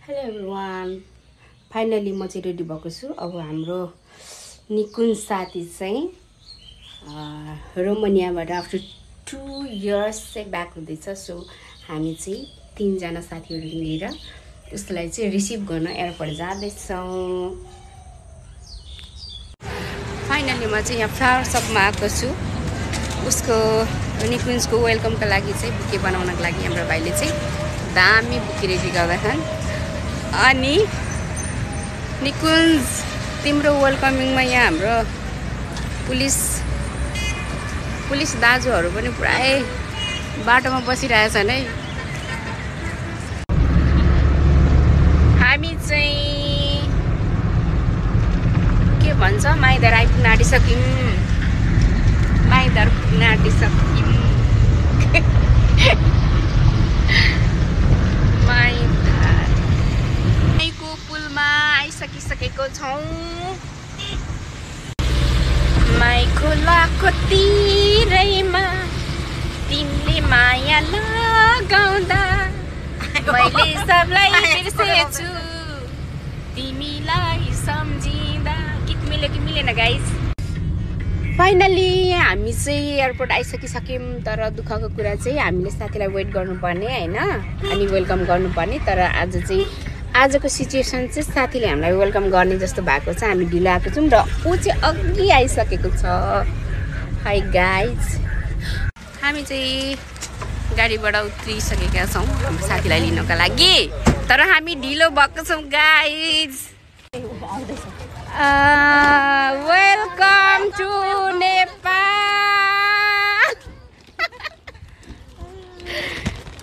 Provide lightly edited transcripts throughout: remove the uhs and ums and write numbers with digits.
Hello everyone, finally म चाहिँ ready भएको छु। अब हाम्रो निकुञ्ज साथी चाहिँ रोमानियाबाट आफ्टर 2 इयर्स चाहिँ ब्याक हुँदैछ। सो हामी चाहिँ 3 जना साथीहरू लिएर उसलाई चाहिँ रिसिभ गर्न एयरपोर्ट जाँदैछौँ। फाइनली म चाहिँ यहाँ फ्लावर सपमा आएको छु। उसको निकुञ्जको वेलकमको लागि चाहिँ बुके बनाउनको लागि हाम्रो भाइले चाहिँ दामी बुके रेडी गर्दैछन्। अनि निकुञ्ज, तिम्रो वेलकमिङमा यहाँ हाम्रो पुलिस दाजुहरू पनि पुरै बाटोमा बसिरहेछन् है। हामी चाहिँ के भन्छ माइदर आइपुग्न आँटिसक्यौँ। माइको पुलमा आइसकिसकेको छौँ। माइ खोलाको तिरैमा तिमीले माया लगाउँदा मैले सबलाई बिर्सेछु तिमीलाई सम्झिँदा। गीत मिलेन गाइस। फाइनली हामी चाहिँ एयरपोर्ट आइसकिसक्यौँ। तर दुःखको कुरा चाहिँ हामीले साथीलाई वेट गर्नुपर्ने होइन, अनि वेलकम गर्नुपर्ने। तर आजको सिचुएसन चाहिँ साथीले हामीलाई वेलकम गर्ने जस्तो भएको छ। हामी ढिलो आएको छौँ र ऊ चाहिँ अघि आइसकेको छ। हाई गाइज, हामी चाहिँ गाडीबाट उत्रिसकेका छौँ हाम्रो साथीलाई लिनको लागि। तर हामी ढिलो भएको छौँ guys. Welcome to Nepal.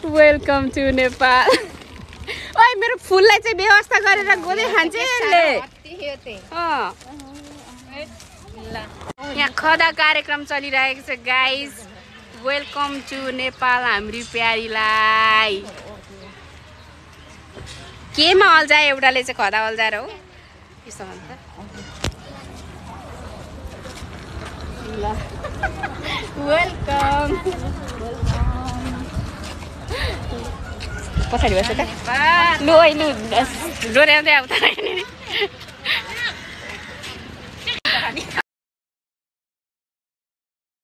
Welcome to Nepal. ओइ मेरो फुललाई चाहिँ व्यवस्था गरेर गोदै खान्छ यसले। यहाँ खदा कार्यक्रम चलिरहेको छ गाइज। वेलकम टु नेपाल हाम्री प्यारीलाई। केमा अल्झायो एउटाले चाहिँ खदा अल्झाएर हो त्यसो भन्छ। वेलकम। पछाडि बस्छ त लु डोर्याउँदै आउँदा